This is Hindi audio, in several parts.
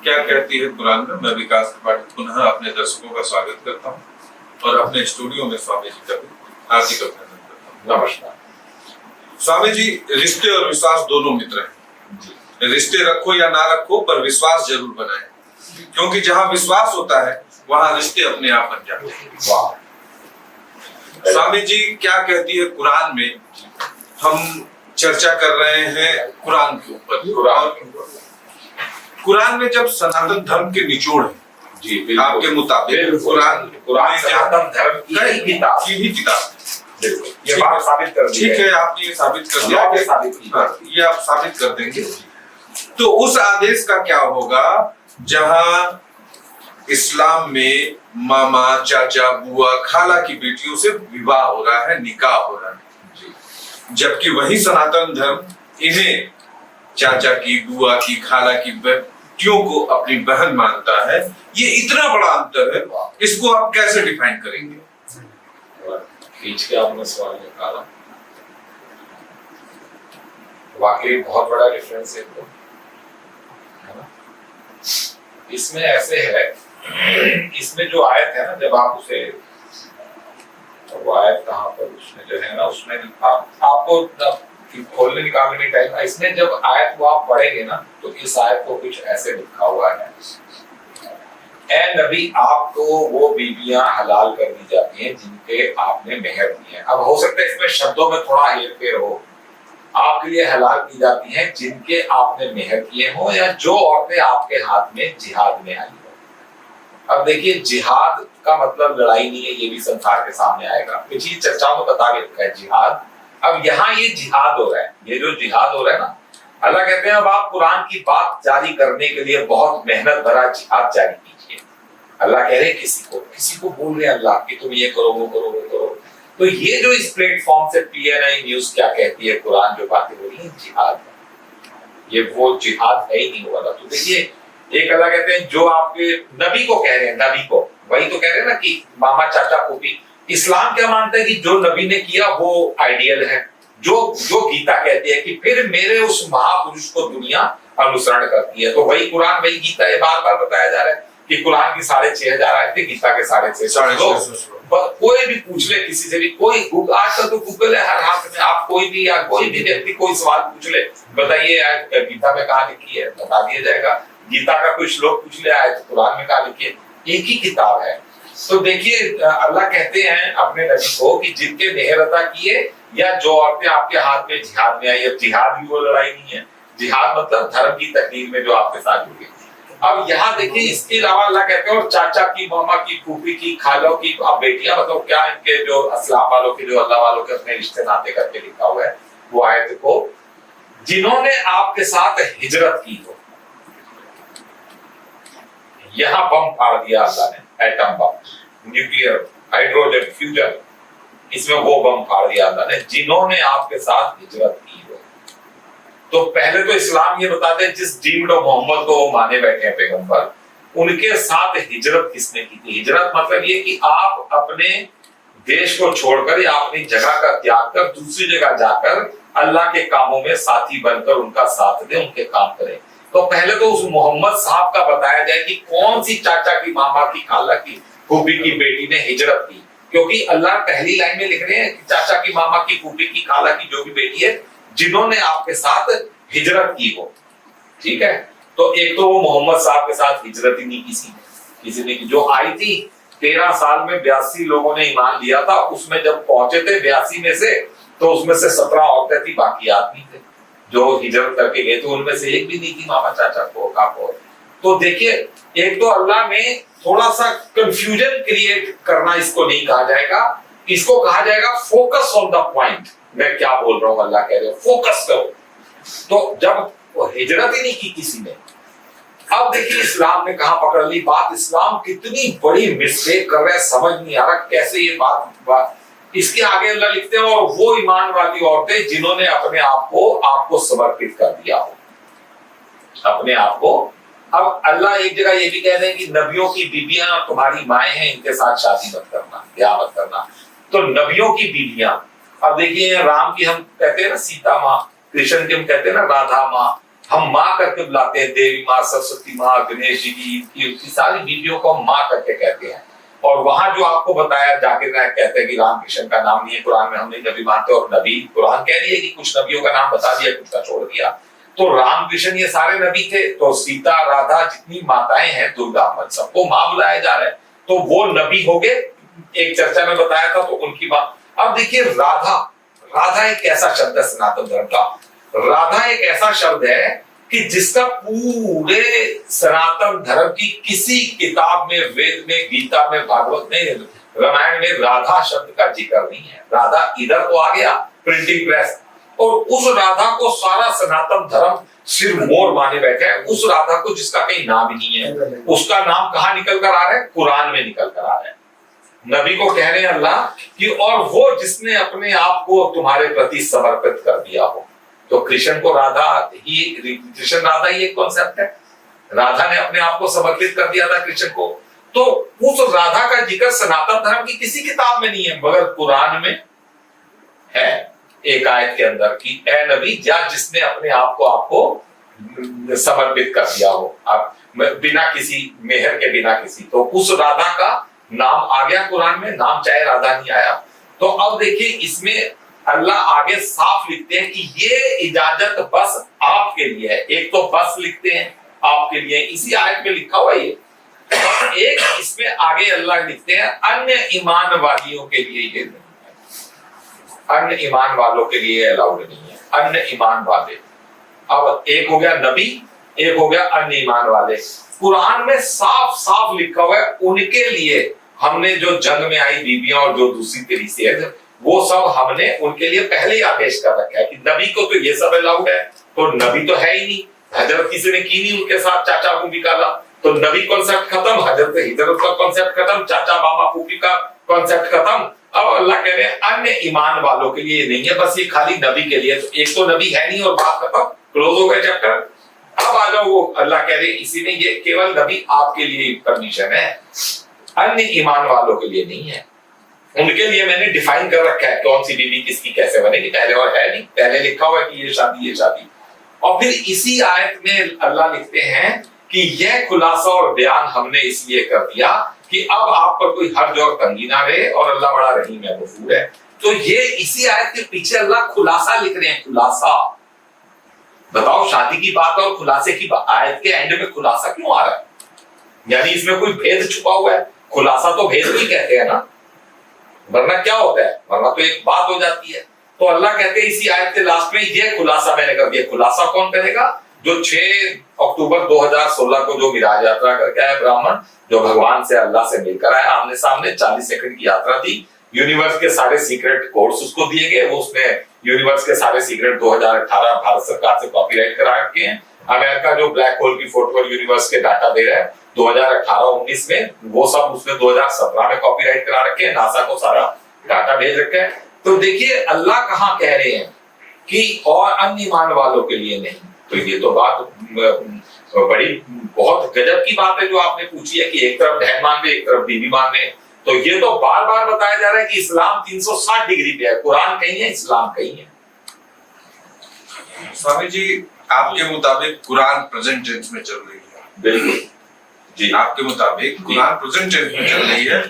क्या कहती है कुरान में। मैं विकास त्रिपाठी पुनः अपने दर्शकों का स्वागत करता हूँ और अपने स्टूडियो में स्वामी जी का भी हार्दिक अभिनंदन करता हूँ। नमस्कार स्वामी जी, रिश्ते और विश्वास दोनों मित्र हैं। रिश्ते रखो या ना रखो, पर विश्वास जरूर बनाए, क्योंकि जहाँ विश्वास होता है वहाँ रिश्ते अपने आप बन जाते हैं। स्वामी जी, क्या कहती है कुरान में। हम चर्चा कर रहे हैं कुरान के ऊपर। कुरान में जब सनातन धर्म के निचोड़ है जी, आपके मुताबिक कुरान सनातन धर्म की ही किताब ये बात साबित कर दी। ठीक है, आपने ये साबित कर दिया, ये आप साबित कर देंगे। तो उस आदेश का क्या होगा जहां इस्लाम में मामा, चाचा, बुआ, खाला की बेटियों से विवाह हो रहा है, निकाह हो रहा है, जबकि वही सनातन धर्म इन्हें चाचा की, बुआ की, खाला की बेटियों को अपनी बहन मानता है। ये इतना बड़ा अंतर है, इसको आप कैसे डिफाइन करेंगे? बीच के आपने सवाल निकाला, वाकई बहुत बड़ा डिफरेंस है तो, है ना। इसमें ऐसे है, इसमें जो आयत है ना, जब आप उसे, वो आयत कहाँ पर उसमें जो है ना, उसमें आपको खोलने निकालने में टाइम। इसमें जब आयत को आप पढ़ेंगे ना, तो इस आयत को कुछ ऐसे लिखा हुआ है, ए नबी, आपको वो बीबियां हलाल कर दी जाती हैं जिनके आपने मेहर किए हैं। अब हो सकता है इसमें शब्दों में थोड़ा हेरफेर हो। आपके लिए हलाल की जाती हैं जिनके आपने मेहर किए हो, या जो औरतें आपके हाथ में जिहाद में आई हो। अब देखिए, जिहाद का मतलब लड़ाई नहीं है, ये भी संसार के सामने आएगा। पिछली चर्चाओं में बता के रखा है जिहाद। अब यहाँ ये जिहाद हो रहा है, ये जो जिहाद हो रहा है ना, अल्लाह कहते हैं अब आप कुरान की बात जारी करने के लिए बहुत मेहनत भरा जिहाद जारी कीजिए। अल्लाह कह रहे हैं किसी को बोल रहे हैं अल्लाह कि तुम ये करो, वो करो, वो करो। तो ये जो इस प्लेटफॉर्म से PNI न्यूज क्या कहती है, कुरान जो बातें हो रही है, जिहाद, ये वो जिहाद है ही नहीं वाला। तो देखिए, एक अल्लाह कहते हैं जो आपके नबी को कह रहे हैं, नबी को, वही तो कह रहे हैं ना कि मामा, चाचा, फूफी। इस्लाम क्या मानता है कि जो नबी ने किया वो आइडियल है, जो गीता कहती है कि फिर मेरे उस महापुरुष को दुनिया अनुसरण करती है। तो वही कुरान, वही गीता, ये बार बार बताया जा रहा है कि कुरान की 6,500 आयतें, गीता के 6,500। कोई भी पूछ ले किसी से भी, कोई आजकल तो गूगल है हर हाथ में, आप कोई भी या कोई भी व्यक्ति कोई सवाल पूछ ले, बताइए गीता में कहाँ लिखी है, बता दिया जाएगा। गीता का कोई श्लोक पूछ ले, आए तो कुरान में कहाँ लिखी है, एक ही किताब है। तो देखिए, अल्लाह कहते हैं अपने नबी को कि जिनके मेहर अता किए, या जो औरतें आपके हाथ में जिहाद में आई। अब जिहाद भी वो लड़ाई नहीं है, जिहाद मतलब धर्म की तकदीर में जो आपके साथ जुड़ी। अब यहाँ देखिए, इसके अलावा अल्लाह कहते हैं और चाचा की, मामा की, फूफी की, खालों की अब बेटियां, मतलब क्या इनके जो अस्लाम वालों के, जो अल्लाह वालों के अपने रिश्ते नाते करके लिखा हुआ है, वो आयत को, जिन्होंने आपके साथ हिजरत की हो। यहाँ बम फाड़ दिया अल्लाह ने, atom bomb, nuclear, hydrogen fusion, इसमें वो बम फाड़ दिया अल्लाह ने, जिन्होंने आपके साथ हिजरत की हो। तो पहले तो इस्लाम ये बताते हैं जिस डीम्ड मोहम्मद को वो माने बैठे हैं पैगंबर, उनके साथ हिजरत किसने की थी। हिजरत मतलब ये कि आप अपने देश को छोड़कर या अपनी जगह का त्याग कर दूसरी जगह जाकर अल्लाह के कामों में साथी बनकर उनका साथ दें, उनके काम करें। तो पहले तो उस मोहम्मद साहब का बताया जाए कि कौन सी चाचा की, मामा की, खाला की, फूफी की बेटी ने हिजरत की, क्योंकि अल्लाह पहली लाइन में लिख रहे हैं कि चाचा की, मामा की, फूफी की, खाला की, जो भी बेटी है, जिन्होंने आपके साथ हिजरत की हो। ठीक है, तो एक तो वो मोहम्मद साहब के साथ हिजरत ही नहीं किसी ने की। जो आई थी 13 साल में 82 लोगों ने ईमान लिया था, उसमें जब पहुंचे थे 82 में से, तो उसमें से 17 औरतें थी, बाकी आदमी थे जो हिजरत करके गए थे, उनमें से एक भी नहीं थी मामा, चाचा को, काको। तो देखिए, एक तो अल्लाह में थोड़ा सा कंफ्यूजन क्रिएट करना, इसको नहीं कहा जाएगा, इसको कहा जाएगा फोकस ऑन द पॉइंट। मैं क्या बोल रहा हूं, अल्लाह कह रहे हो फोकस करो। तो जब हिजरत ही नहीं की किसी ने, अब देखिए इस्लाम ने कहां पकड़ ली बात। इस्लाम कितनी बड़ी मिस्टेक कर रहा है, समझ नहीं आ रहा कैसे ये बात। इसके आगे अल्लाह लिखते हैं और वो ईमान वाली औरतें जिन्होंने अपने आप को समर्पित कर दिया हो, अपने आप को। अब अल्लाह एक जगह ये भी कह रहे हैं कि नबियों की बीबियां तुम्हारी माएं हैं, इनके साथ शादी मत करना, ब्याह मत करना। तो नबियों की बीबियां, अब देखिए राम की हम कहते हैं ना सीता माँ, कृष्ण की हम कहते हैं ना राधा माँ, हम माँ करके बुलाते हैं, देवी माँ, सरस्वती माँ, गणेश जी की सारी बीवियों को हम माँ करके कहते हैं। और वहां जो आपको बताया, जाकिर नायक कहते हैं कि रामकृष्ण का नाम नहीं है कुरान में, हम नहीं नबी मानते, और नबी कुरान कह रही है कि कुछ नबियों का नाम बता दिया, कुछ का छोड़ दिया। तो रामकृष्ण ये सारे नबी थे, तो सीता, राधा, जितनी माताएं हैं, दुर्गा, सबको माँ बुलाया जा रहा है, तो वो नबी हो गए। एक चर्चा में बताया था, तो उनकी बात। अब देखिए राधा, राधा एक ऐसा शब्द है सनातन धर्म का। राधा एक ऐसा शब्द है कि जिसका पूरे सनातन धर्म की किसी किताब में, वेद में, गीता में, भागवत में, रामायण में राधा शब्द का जिक्र नहीं है। राधा इधर तो आ गया प्रिंटिंग प्रेस, और उस राधा को सारा सनातन धर्म सिर्फ मोर माने बैठे हैं। उस राधा को जिसका कहीं नाम ही नहीं है, उसका नाम कहाँ निकल कर आ रहा है? कुरान में निकल कर आ रहा है। नबी को कह रहे हैं अल्लाह कि और वो जिसने अपने आप को तुम्हारे प्रति समर्पित कर दिया हो। तो कृष्ण को राधा ही, कृष्ण राधा ही एक कॉन्सेप्ट है। राधा ने अपने आप को समर्पित कर दिया था कृष्ण को। तो उस राधा का जिक्र सनातन धर्म की किसी किताब में नहीं है, मगर कुरान में है एक आयत के अंदर कि ए नबी, या जिसने अपने आप को आपको समर्पित कर दिया हो, आप बिना किसी मेहर के, बिना किसी। तो उस राधा का नाम आ गया कुरान में, नाम चाहे राधा नहीं आया। तो अब देखिए इसमें अल्लाह आगे साफ लिखते हैं कि ये इजाजत बस आपके लिए है। एक तो बस लिखते हैं आपके लिए, इसी आयत में लिखा हुआ ये। एक इसमें आगे अल्लाह लिखते हैं अन्य ईमान वालियों के लिए ये नहीं है, अन्य ईमान वालों के लिए अलाउड नहीं है, अन्य ईमान वाले। अब एक हो गया नबी, एक हो गया अन्य ईमान वाले। कुरान में साफ साफ लिखा हुआ है उनके लिए। हमने जो जंग में आई बीबियां और जो दूसरी तरीके है, वो सब हमने उनके लिए पहले ही आदेश कर रखा है कि नबी को तो ये सब अलाउड है। तो नबी तो है ही नहीं, हजरत किसी ने की नहीं उनके साथ चाचा फूफी का, तो नबी कॉन्सेप्ट खत्म, हजरत हिजरत का कॉन्सेप्ट खत्म, चाचा मामा फूफी का कॉन्सेप्ट खत्म। अब अल्लाह कह रहे हैं अन्य ईमान वालों के लिए नहीं है, बस ये खाली नबी के लिए। तो एक तो नबी है नहीं और बात खत्म, क्लोज हो गया चैप्टर। अब आ जाओ, वो अल्लाह कह रहे हैं इसी में ये केवल नबी आपके लिए परमिशन है, अन्य ईमान वालों के लिए नहीं है। उनके लिए मैंने डिफाइन कर रखा है कौन सी बीवी किसकी कैसे बनेगी, पहले और है नहीं, पहले लिखा हुआ है कि ये शादी, ये शादी। और फिर इसी आयत में अल्लाह लिखते हैं कि यह खुलासा और बयान हमने इसलिए कर दिया कि अब आप पर कोई हर्ज और तंगी ना रहे, और अल्लाह बड़ा रहीम है, गफूर है। तो ये इसी आयत के पीछे अल्लाह खुलासा लिख रहे हैं, खुलासा। बताओ, शादी की बात और खुलासे की बात, आयत के एंड में खुलासा क्यों आ रहा है? यानी इसमें कोई भेद छुपा हुआ है। खुलासा तो भेद ही कहते हैं ना, वरना क्या होता है, वरना तो एक बात हो जाती है। तो अल्लाह कहते हैं इसी आयत के लास्ट में ये खुलासा मैंने कर दिया। खुलासा कौन करेगा? जो 6 अक्टूबर 2016 को जो मिराज यात्रा करके आया ब्राह्मण, जो भगवान से, अल्लाह से मिलकर आया आमने सामने, 40 सेकंड की यात्रा थी। यूनिवर्स के सारे सीक्रेट कोड्स उसको दिए गए, वो उसने यूनिवर्स के सारे सीक्रेट 2018 भारत सरकार से कॉपीराइट करा रखे हैं। अमेरिका जो ब्लैक होल की फोटो और यूनिवर्स के डाटा दे रहा है 2018-19 में, वो सब उसने 2017 में कॉपीराइट करा रखे हैं। नासा को सारा डाटा भेज रखे हैं। तो देखिए अल्लाह कहाँ कह रहे हैं कि और अन्य ईमान वालों के लिए नहीं। तो ये तो बात बड़ी बहुत गजब की बात है जो आपने पूछी है कि एक तरफ बहन मान ले, एक तरफ बीवी मान ले। तो ये तो बार बार बताया जा रहा है कि इस्लाम 360 डिग्री पे है, कुरान कहीं है, इस्लाम कहीं है। स्वामी जी, आपके मुताबिक कुरान प्रेजेंट टेंस में चल रही है? बिल्कुल जी, आपके मुताबिक कुरान प्रेजेंट टेंस में चल रही है।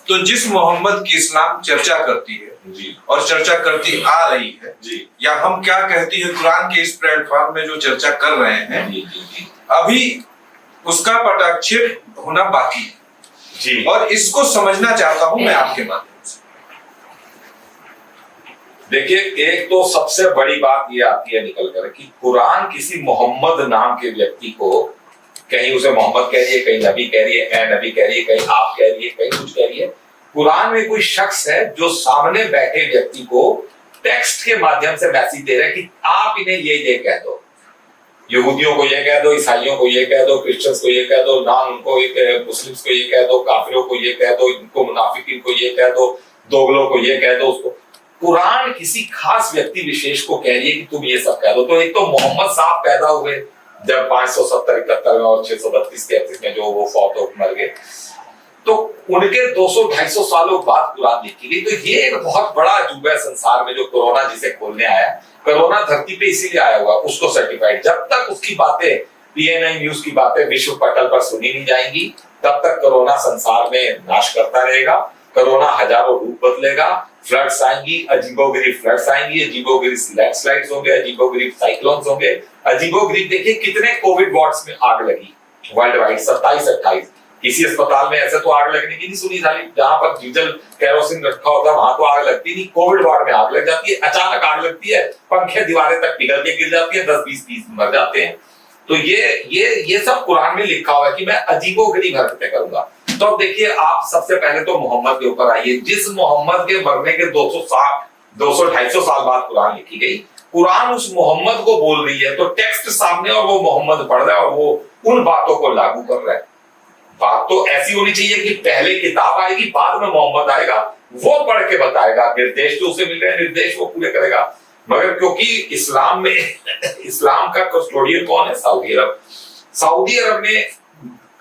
तो जिस मोहम्मद की इस्लाम चर्चा करती है जी, और चर्चा करती आ रही है जी, या हम क्या कहती है कुरान के इस प्लेटफॉर्म में जो चर्चा कर रहे हैं जी, जी, जी, अभी उसका पटाक्षेप होना बाकी है जी। और इसको समझना चाहता हूं मैं आपके माध्यम से। देखिए, एक तो सबसे बड़ी बात ये आती है निकल कर कि कुरान किसी मोहम्मद नाम के व्यक्ति को, कहीं उसे मोहम्मद कह रही है, कहीं नबी कह रही है, ए नबी कह रही है, कहीं आप कह रही है, कहीं कुछ कह रही है। कुरान में कोई शख्स है जो सामने बैठे व्यक्ति को टेक्स्ट के माध्यम से मैसेज दे रहा है कि आप इन्हें ये कह दो, यहूदियों को ये कह दो, ईसाइयों को ये कह दो, क्रिश्चियंस को ये कह दो, नॉन उनको ये, मुस्लिम्स को ये कह दो, काफिरों को ये कह दो, इनको मुनाफिकीन को ये कह दो, दोगलों को ये कह दो। उसको कुरान किसी खास व्यक्ति विशेष को कह रही है कि तुम ये सब कह दो। तो एक तो मोहम्मद साहब पैदा हुए जब 570-71 में और 632-33 में जो वो फौत हो मर गए, तो उनके 200-250 सालों बाद कुरान लिखी गई। तो ये एक बहुत बड़ा अजूबा है संसार में जो कोरोना जिसे खोलने आया। कोरोना धरती पे इसीलिए आया हुआ उसको सर्टिफाइड। जब तक उसकी बातें PNI न्यूज की बातें विश्व पटल पर सुनी नहीं जाएंगी तब तक कोरोना संसार में नाश करता रहेगा। कोरोना हजारों रूप बदलेगा, फ्लड्स आएंगी, अजीबोगरीब फ्लड्स आएंगी, अजीबोगरीब लैंडस्लाइड्स होंगे, अजीबोगरीब साइक्लोन्स होंगे, अजीबोगरीब। देखिए कितने कोविड वार्ड्स में आग लगी वर्ल्ड वाइड, 27-28। किसी अस्पताल में ऐसे तो आग लगने की नहीं सुनी साली, जहां पर डीजल कैरोसिन रखा होता है वहां तो आग लगती नहीं। कोविड वार्ड में आग लग जाती है, अचानक आग लगती है, पंखे दीवारें तक पिघल के गिर जाती है, 10-20-30 मर जाते हैं। तो ये सब कुरान में लिखा हुआ है कि मैं अजीबोगरीब हरकतें करूंगा। तो अब देखिए आप सबसे पहले तो मोहम्मद के ऊपर आइए। जिस मोहम्मद के मरने के 200-250 साल बाद कुरान लिखी गई, कुरान उस मोहम्मद को बोल रही है, तो टेक्स्ट सामने और वो मोहम्मद पढ़ रहा है और वो उन बातों को लागू कर रहा है। बात तो ऐसी होनी चाहिए कि पहले किताब आएगी, बाद में मोहम्मद आएगा, वो पढ़ के बताएगा, निर्देश जो उसे मिल रहे हैं निर्देश वो पूरे करेगा। मगर क्योंकि इस्लाम में इस्लाम का कस्टोडियन कौन है? सऊदी अरब। सऊदी अरब में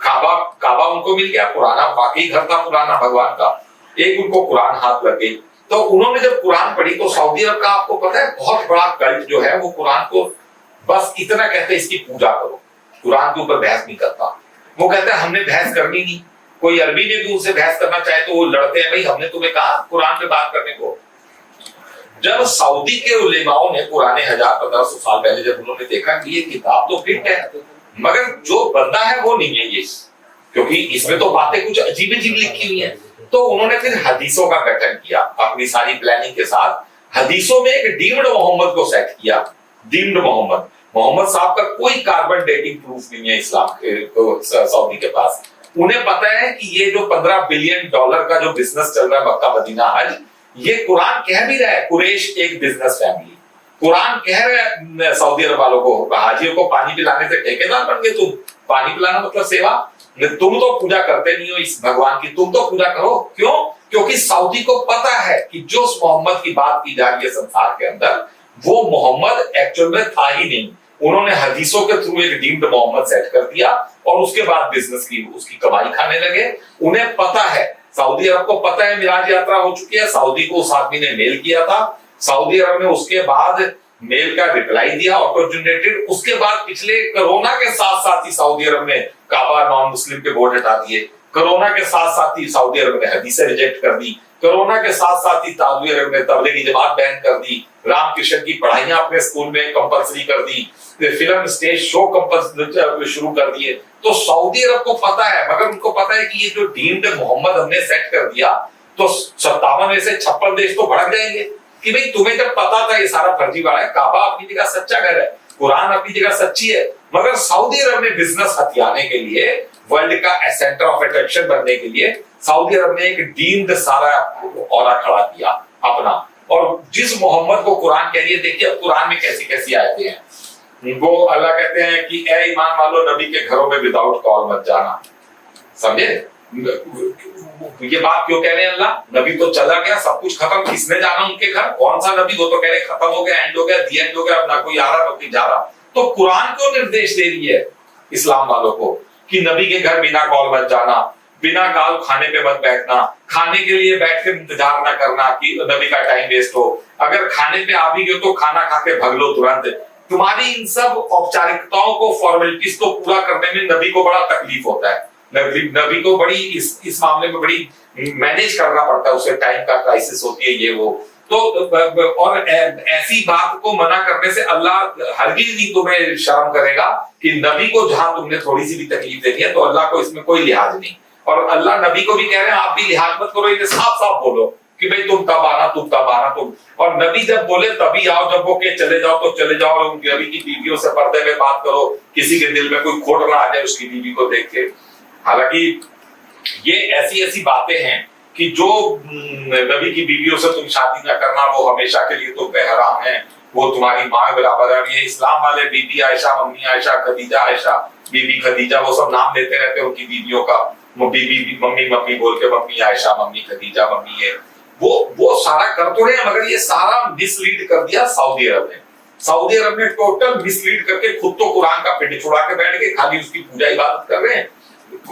काबा उनको मिल गया, पुराना वाकई घर था पुराना भगवान का, एक उनको कुरान हाथ लग गई। तो उन्होंने जब कुरान पढ़ी तो सऊदी अरब का आपको पता है बहुत बड़ा कल्ट जो है वो कुरान को बस इतना कहते हैं इसकी पूजा करो, कुरान के ऊपर बहस नहीं करता। वो कहते हैं हमने बहस करनी नहीं। कोई अरबी में भी उनसे बहस करना चाहे तो वो लड़ते हैं, भाई हमने तुम्हें कहा कुरान पे बात करने को। जब सऊदी के उलेमाओं ने पुराने 1000-1500 साल पहले जब उन्होंने देखा कि ये किताब तो फिट है मगर जो बंदा है वो नहीं है ये, क्योंकि इसमें तो बातें कुछ अजीब अजीब लिखी हुई हैं, तो उन्होंने फिर हदीसों का गठन किया अपनी सारी प्लानिंग के साथ। हदीसों में एक डीम्ड मोहम्मद को सेट किया। डीम्ड मोहम्मद साहब का कोई कार्बन डेटिंग प्रूफ नहीं है इस्लाम के सऊदी के पास। उन्हें पता है कि ये जो $15 बिलियन का जो बिजनेस चल रहा है मक्का मदीना हज, ये कुरान कह भी रहा है कुरैश एक बिजनेस फैमिली। कुरान कह रहा है सऊदी अरब वालों को, हाजियों को पानी पिलाने से ठेकेदार बन गए तुम। पानी पिलाना मतलब सेवा। तुम तो पूजा करते नहीं हो इस भगवान की, तुम तो पूजा करो। क्यों? क्योंकि सऊदी को पता है कि जो मोहम्मद की बात की जा रही है संसार के अंदर वो मोहम्मद एक्चुअल में था ही नहीं। उन्होंने हदीसों के थ्रू एक डीम्ड मोहम्मद सेट कर दिया और उसके बाद बिजनेस की उसकी कमाई खाने लगे। उन्हें पता है, सऊदी अरब को पता है मिराज यात्रा हो चुकी है, सऊदी को उस आदमी ने मेल किया था, सऊदी अरब ने उसके बाद मेल का रिप्लाई दिया ऑटो जनरेटेड। उसके बाद पिछले कोरोना के साथ साथ ही सऊदी अरब ने काबा नॉन मुस्लिम के बोर्ड हटा दिए, कोरोना के साथ साथ ही सऊदी अरब ने हदीसें रिजेक्ट कर दी, कोरोना के साथ साथ ही सऊदी अरब ने तबलीगी जमात बैन कर दी, रामकृष्ण की पढ़ाइयां अपने स्कूल में कंपलसरी कर दी, फिल्म स्टेज शो कंपलसरी शुरू कर दिए। तो सऊदी अरब को पता है, मगर उनको पता है कि ये जो डीम्ड मोहम्मद हमने सेट कर दिया तो 57 में से 56 देश तो भड़क जाएंगे कि भाई तुम्हें जब पता था ये सारा फर्जीवाड़ा है। काबा अपनी जगह सच्चा घर है, कुरान अपनी जगह सच्ची है, मगर सऊदी अरब ने बिजनेस हथियाने के लिए, वर्ल्ड का सेंटर ऑफ अट्रैक्शन बनने के लिए सऊदी अरब ने एक डीम्ड सारा औरा खड़ा किया अपना। और जिस मोहम्मद को कुरान कह रही है, देखिए अब कुरान में कैसी कैसी आयतें हैं। वो अल्लाह कहते हैं कि ए ईमान वालों नबी के घरों में विदाउट कॉल मत जाना। समझे ये बात क्यों कह रहे हैं अल्लाह? नबी तो चला गया, सब कुछ खत्म, किसने जाना उनके घर? कौन सा नबी? वो तो कह रहे खत्म हो गया, एंड हो गया, दी एंड हो गया, अब ना कोई आ रहा ना कोई जा रहा। तो कुरान क्यों निर्देश दे रही है इस्लाम वालों को कि नबी के घर बिना कॉल मत जाना, बिना काल खाने पे मत बैठना, खाने के लिए बैठ के इंतजार ना करना कि नबी का टाइम वेस्ट हो, अगर खाने पे आ भी गए तो खाना खा के भग लो तुरंत। तुम्हारी इन सब औपचारिकताओं को, फॉर्मेलिटीज को पूरा करने में नबी को बड़ा तकलीफ होता है। नबी को बड़ी इस मामले में बड़ी मैनेज करना पड़ता है, उसे टाइम का क्राइसिस होती है ये वो। तो और ऐसी बात को मना करने से अल्लाह हरगिज नहीं तुम्हें शर्म करेगा कि नबी को जहां तुमने थोड़ी सी भी तकलीफ देनी है तो अल्लाह को इसमें कोई लिहाज नहीं। और अल्लाह नबी को भी कह रहे हैं आप भी लिहाज मत करो, इन्हें साफ साफ बोलो कि भाई तुम तब आना तुम। और नबी जब बोले तभी आओ, जब वो के चले जाओ तो चले जाओ। और नबी की बीवियों से पर्दे में बात करो, किसी के दिल में कोई खोट ना आ जाए उसकी बीवी को देख के। हालांकि ये ऐसी ऐसी बातें हैं कि जो नबी की बीवियों से तुम शादी ना करना वो हमेशा के लिए तुम पे हराम है, वो तुम्हारी माँ बराबर है। ये इस्लाम वाले बीबी आयशा, मम्मी आयशा, खदीजा आयशा, बीबी खदीजा, वो सब नाम लेते रहते हैं उनकी बीवियों का, बीबी मम्मी बोल के, mummy Ayesha, mummy Khadija, mummy है। वो सारा कर तो रहे हैं मगर ये सारा मिसलीड कर दिया सऊदी अरब ने। सऊदी अरब ने टोटल मिसलीड करके खुद तो कुरान का पिंड छुड़ा के बैठ गए, खाली उसकी पूजा इबादत कर रहे हैं।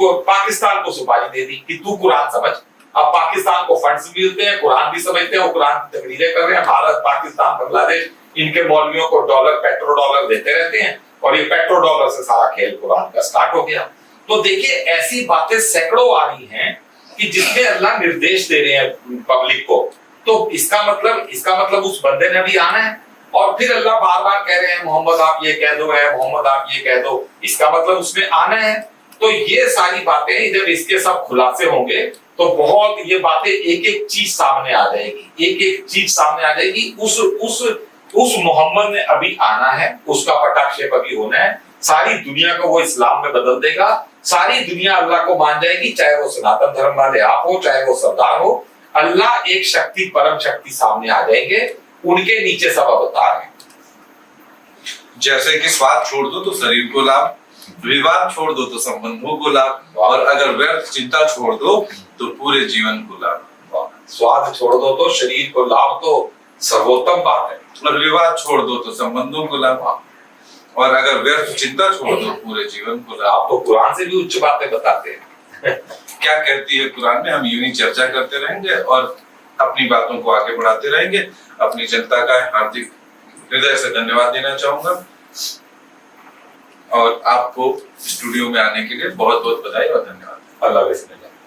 पाकिस्तान को सुपारी दे दी कि तू कुरान समझ। अब पाकिस्तान को फंड्स भी मिलते हैं, कुरान भी समझते हैं, वो कुरान की तकरीरें कर रहे हैं। भारत, पाकिस्तान, बांग्लादेश इनके मौलवियों को डॉलर पेट्रो डॉलर देते रहते हैं और ये पेट्रो डॉलर से सारा खेल कुरान का स्टार्ट हो गया। तो देखिए ऐसी बातें सैकड़ों आ रही हैं कि जिसमें अल्लाह निर्देश दे रहे हैं पब्लिक को। तो इसका मतलब उस बंदे ने भी आना है और फिर अल्लाह बार बार कह रहे हैं मोहम्मद आप ये कह दो, है मोहम्मद आप ये कह दो, इसका मतलब उसमें आना है। तो ये सारी बातें जब इसके सब खुलासे होंगे तो बहुत ये बातें एक एक चीज सामने आ जाएगी, एक एक चीज सामने आ जाएगी। उस मोहम्मद ने अभी आना है, उसका पटाक्षेप अभी होना है, सारी दुनिया को वो इस्लाम में बदल देगा, सारी दुनिया अल्लाह को मान जाएगी, चाहे वो सनातन धर्म वाले आप हो, चाहे वो सरदार हो। अल्लाह एक शक्ति, परम शक्ति सामने आ जाएंगे, उनके नीचे सब अवतार हैं। जैसे कि स्वाद छोड़ दो तो शरीर को लाभ, विवाद छोड़ दो तो संबंधों को लाभ, और अगर व्यर्थ चिंता छोड़ दो तो पूरे जीवन को लाभ। स्वाद छोड़ दो तो शरीर को लाभ, तो सर्वोत्तम बात है। और विवाद छोड़ दो तो संबंधों को लाभ, और अगर व्यर्थ चिंता छोड़ दो पूरे जीवन को लाभ। आप तो कुरान से भी उच्च बातें बताते हैं। क्या कहती है कुरान में, हम यूं ही चर्चा करते रहेंगे और अपनी बातों को आगे बढ़ाते रहेंगे। अपनी जनता का हार्दिक हृदय से धन्यवाद देना चाहूंगा और आपको स्टूडियो में आने के लिए बहुत बहुत बधाई और धन्यवाद। अल्लाह